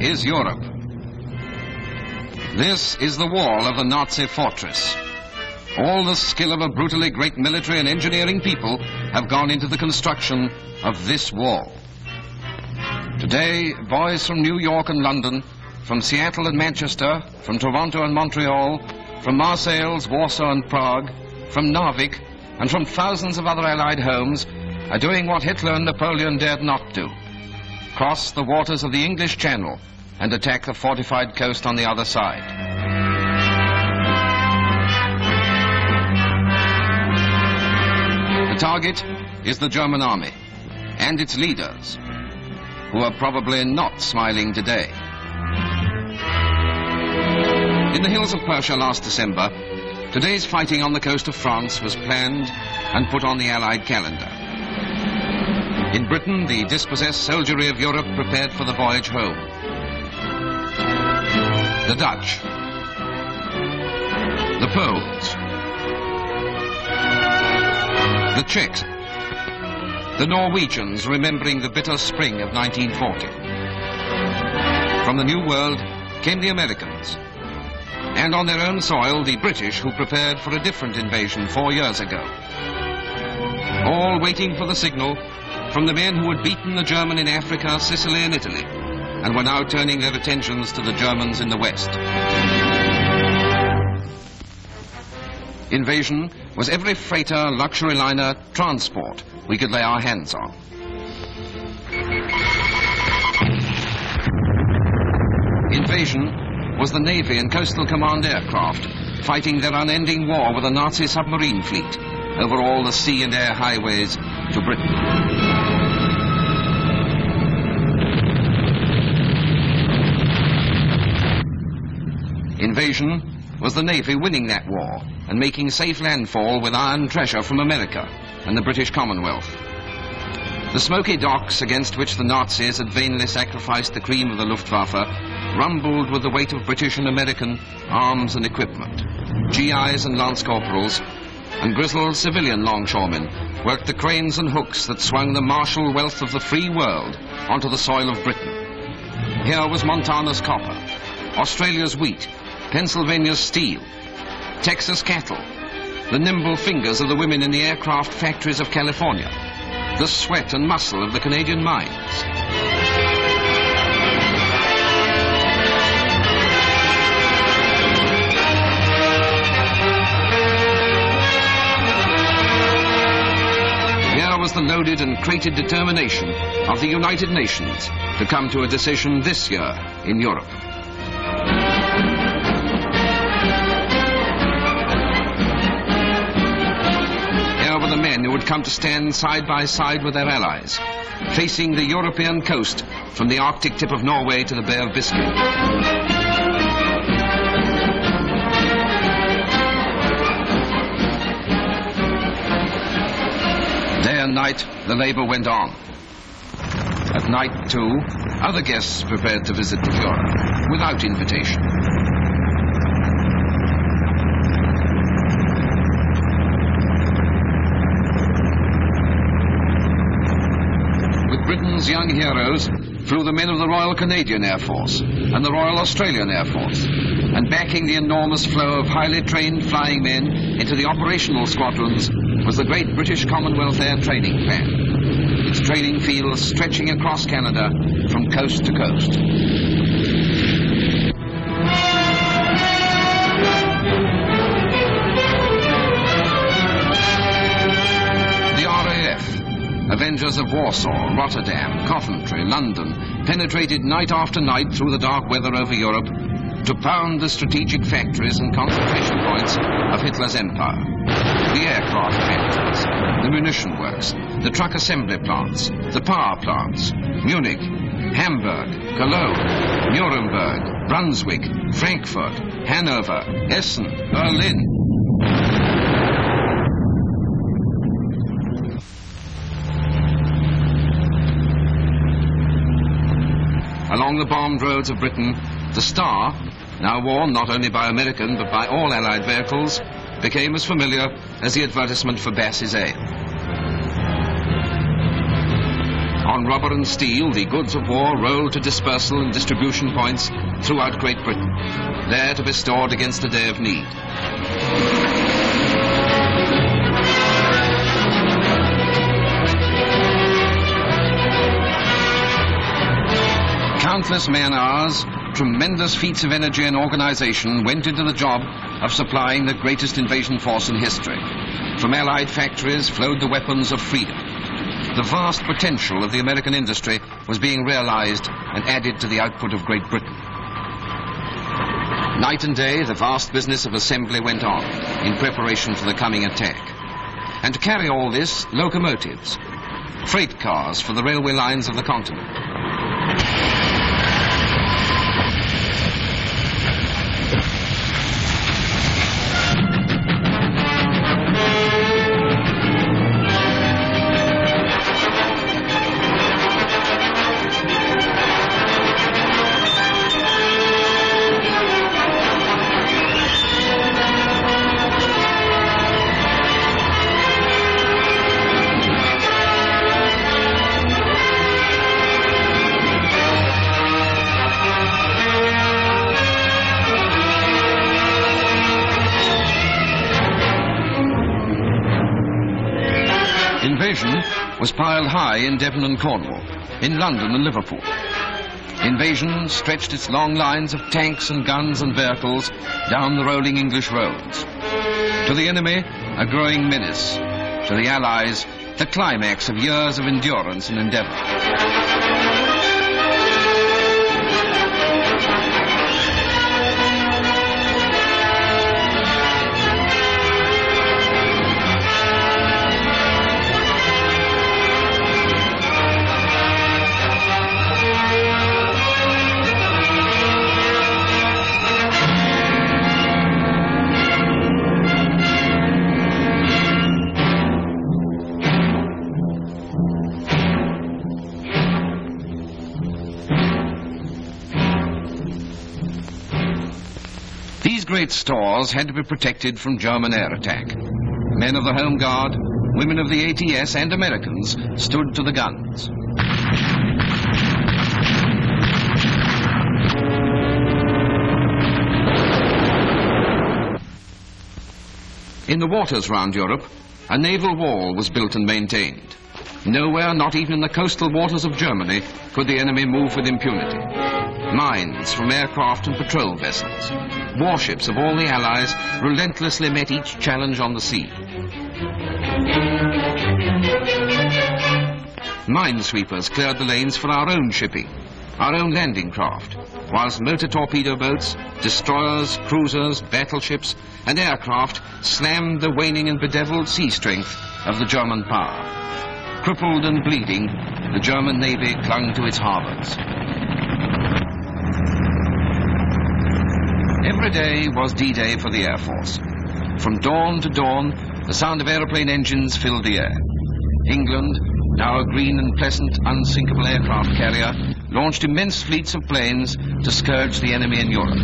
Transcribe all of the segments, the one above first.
is Europe. This is the wall of the Nazi fortress. All the skill of a brutally great military and engineering people have gone into the construction of this wall. Today, boys from New York and London, from Seattle and Manchester, from Toronto and Montreal, from Marseille, Warsaw and Prague, from Narvik, and from thousands of other Allied homes are doing what Hitler and Napoleon dared not do: cross the waters of the English Channel and attack the fortified coast on the other side. The target is the German army and its leaders, who are probably not smiling today. In the hills of Persia last December, today's fighting on the coast of France was planned and put on the Allied calendar. In Britain, the dispossessed soldiery of Europe prepared for the voyage home. The Dutch, the Poles, the Czechs, the Norwegians remembering the bitter spring of 1940. From the New World came the Americans, and on their own soil, the British, who prepared for a different invasion 4 years ago. All waiting for the signal from the men who had beaten the German in Africa, Sicily and Italy, and were now turning their attentions to the Germans in the West. Invasion was every freighter, luxury liner, transport we could lay our hands on. Invasion was the Navy and Coastal Command aircraft fighting their unending war with the Nazi submarine fleet over all the sea and air highways to Britain. Invasion was the Navy winning that war and making safe landfall with iron treasure from America and the British Commonwealth. The smoky docks against which the Nazis had vainly sacrificed the cream of the Luftwaffe rumbled with the weight of British and American arms and equipment. GIs and lance corporals and grizzled civilian longshoremen worked the cranes and hooks that swung the martial wealth of the free world onto the soil of Britain. Here was Montana's copper, Australia's wheat, Pennsylvania's steel, Texas cattle, the nimble fingers of the women in the aircraft factories of California, the sweat and muscle of the Canadian mines. Here was the loaded and crated determination of the United Nations to come to a decision this year in Europe. Were the men who would come to stand side by side with their allies, facing the European coast from the Arctic tip of Norway to the Bay of Biscay. Day and night, the labor went on. At night, too, other guests prepared to visit the Führer without invitation. Britain's young heroes flew the men of the Royal Canadian Air Force and the Royal Australian Air Force, and backing the enormous flow of highly trained flying men into the operational squadrons was the great British Commonwealth Air Training Plan, its training fields stretching across Canada from coast to coast. Avengers of Warsaw, Rotterdam, Coventry, London penetrated night after night through the dark weather over Europe to pound the strategic factories and concentration points of Hitler's empire. The aircraft factories, the munition works, the truck assembly plants, the power plants, Munich, Hamburg, Cologne, Nuremberg, Brunswick, Frankfurt, Hanover, Essen, Berlin. Along the bombed roads of Britain, the star, now worn not only by American but by all Allied vehicles, became as familiar as the advertisement for Bass's ale. on rubber and steel, the goods of war rolled to dispersal and distribution points throughout Great Britain, there to be stored against a day of need. Countless man-hours, tremendous feats of energy and organization went into the job of supplying the greatest invasion force in history. From Allied factories flowed the weapons of freedom. The vast potential of the American industry was being realized and added to the output of Great Britain. Night and day, the vast business of assembly went on in preparation for the coming attack. And to carry all this, locomotives, freight cars for the railway lines of the continent. Invasion was piled high in Devon and Cornwall, in London and Liverpool. Invasion stretched its long lines of tanks and guns and vehicles down the rolling English roads. To the enemy, a growing menace. To the Allies, the climax of years of endurance and endeavor. These great stores had to be protected from German air attack. Men of the Home Guard, women of the ATS and Americans stood to the guns. In the waters round Europe, a naval wall was built and maintained. Nowhere, not even in the coastal waters of Germany, could the enemy move with impunity. Mines from aircraft and patrol vessels. Warships of all the Allies relentlessly met each challenge on the sea. Minesweepers cleared the lanes for our own shipping, our own landing craft, whilst motor torpedo boats, destroyers, cruisers, battleships, and aircraft slammed the waning and bedeviled sea strength of the German power. Crippled and bleeding, the German Navy clung to its harbors. Every day was D-Day for the Air Force. From dawn to dawn, the sound of aeroplane engines filled the air. England, now a green and pleasant, unsinkable aircraft carrier, launched immense fleets of planes to scourge the enemy in Europe,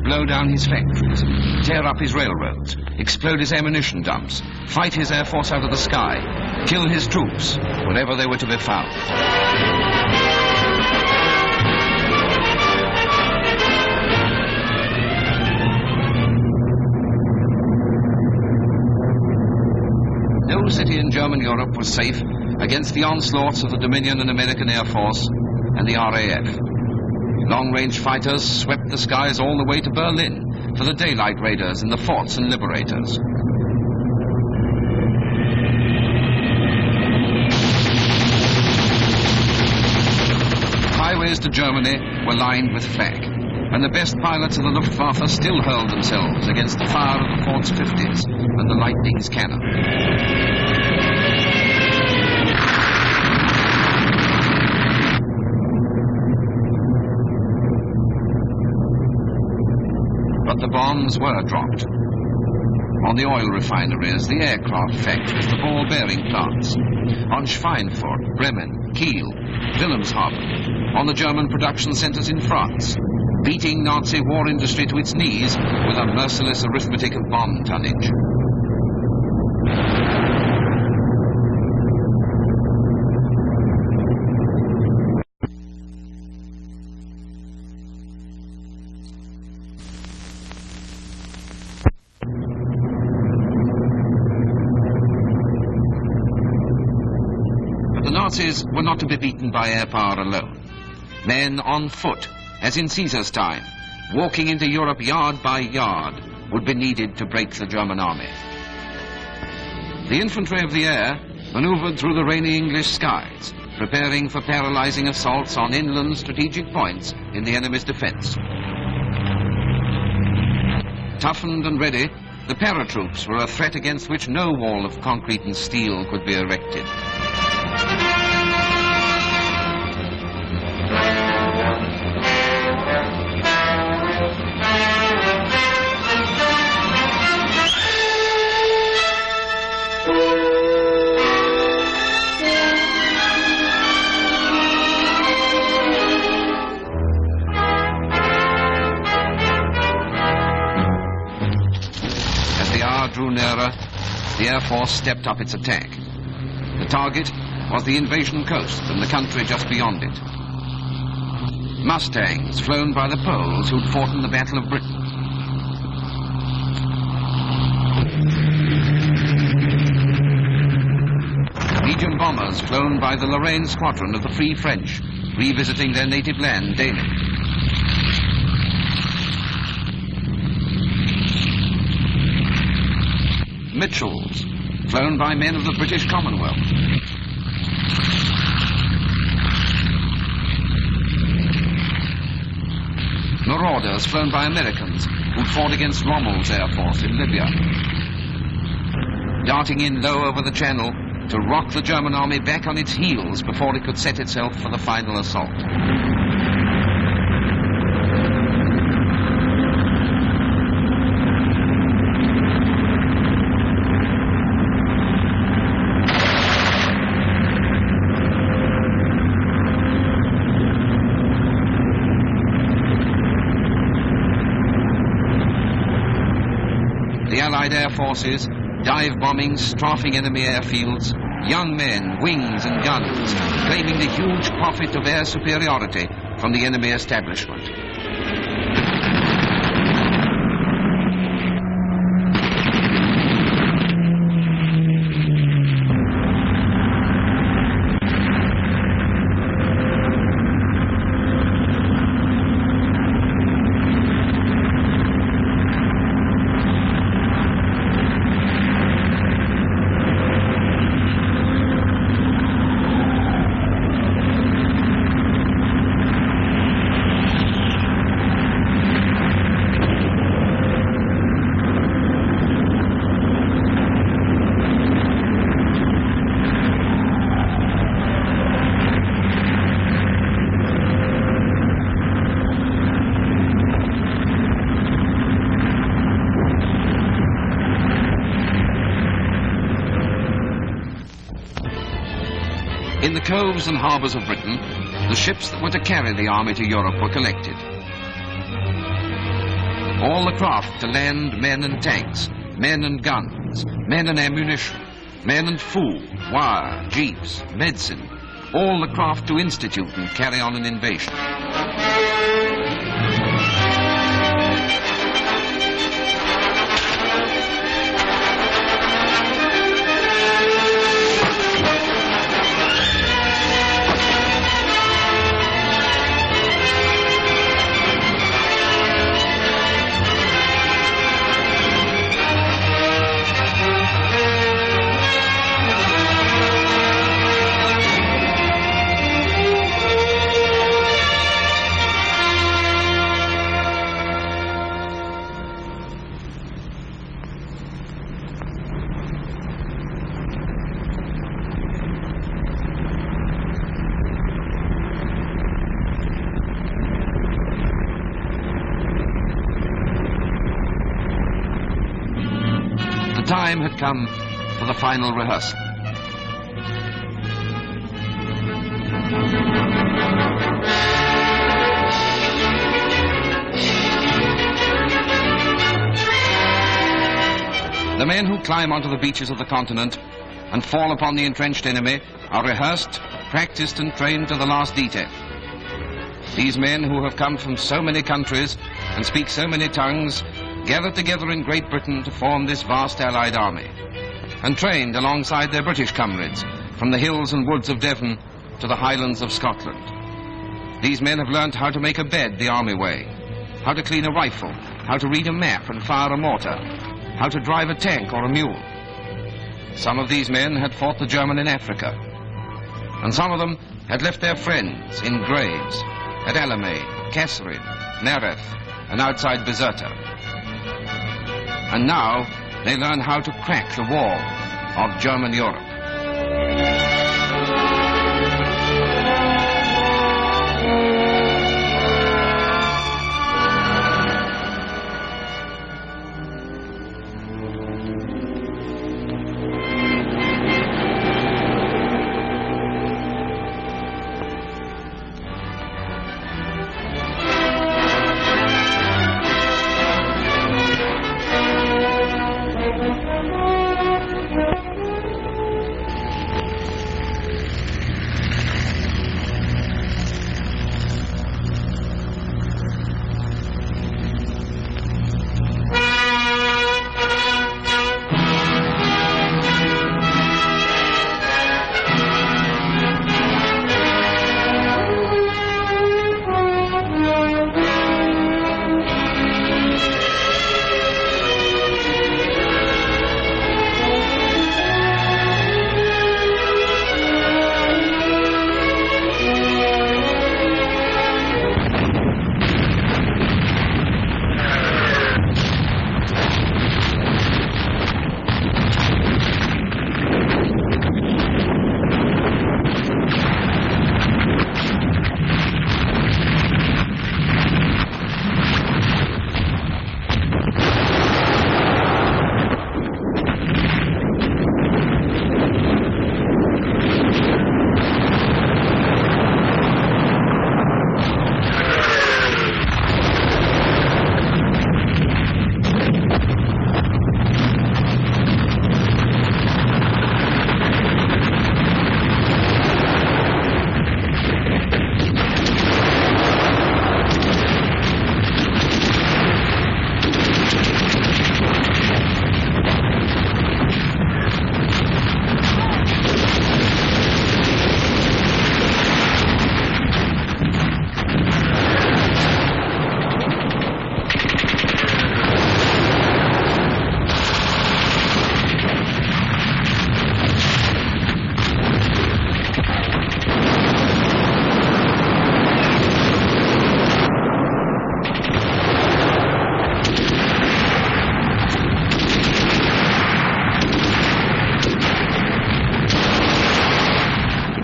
blow down his factories, tear up his railroads, explode his ammunition dumps, fight his air force out of the sky, kill his troops wherever they were to be found. No city in German Europe was safe against the onslaughts of the Dominion and American Air Force and the RAF. Long-range fighters swept the skies all the way to Berlin for the daylight raiders and the forts and liberators. Highways to Germany were lined with flak, and the best pilots of the Luftwaffe still hurled themselves against the fire of the Fort's 50s and the Lightning's cannon. But the bombs were dropped. On the oil refineries, the aircraft factories, the ball bearing plants, on Schweinfurt, Bremen, Kiel, Wilhelmshaven, on the German production centers in France, beating Nazi war industry to its knees with a merciless arithmetic of bomb tonnage. The Nazis were not to be beaten by air power alone. Men on foot, as in Caesar's time, walking into Europe yard by yard, would be needed to break the German army. The infantry of the air maneuvered through the rainy English skies, preparing for paralyzing assaults on inland strategic points in the enemy's defense. Toughened and ready, the paratroops were a threat against which no wall of concrete and steel could be erected. Drew nearer, the Air Force stepped up its attack. The target was the invasion coast and the country just beyond it. Mustangs flown by the Poles who'd fought in the Battle of Britain. Legion bombers flown by the Lorraine Squadron of the Free French, revisiting their native land daily. Mitchells, flown by men of the British Commonwealth. Marauders flown by Americans who fought against Rommel's Air Force in Libya. Darting in low over the channel to rock the German army back on its heels before it could set itself for the final assault. Allied air forces, dive-bombing, strafing enemy airfields, young men, wings and guns, claiming the huge profit of air superiority from the enemy establishment. In the coves and harbours of Britain, the ships that were to carry the army to Europe were collected. All the craft to land men and tanks, men and guns, men and ammunition, men and food, wire, jeeps, medicine, all the craft to institute and carry on an invasion. The time had come for the final rehearsal. The men who climb onto the beaches of the continent and fall upon the entrenched enemy are rehearsed, practiced and trained to the last detail. These men who have come from so many countries and speak so many tongues gathered together in Great Britain to form this vast Allied army, and trained alongside their British comrades from the hills and woods of Devon to the highlands of Scotland. These men have learned how to make a bed the army way, how to clean a rifle, how to read a map and fire a mortar, how to drive a tank or a mule. Some of these men had fought the German in Africa, and some of them had left their friends in graves at Alamein, Kasserine, Nereth, and outside Bizerta. And now they learn how to crack the wall of German Europe.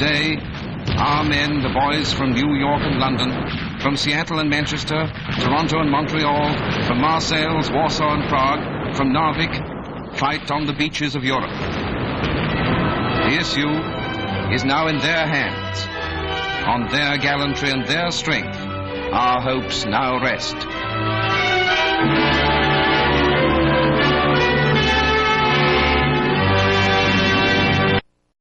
Today, our men, the boys from New York and London, from Seattle and Manchester, Toronto and Montreal, from Marseille, Warsaw and Prague, from Narvik, fight on the beaches of Europe. The issue is now in their hands. On their gallantry and their strength, our hopes now rest.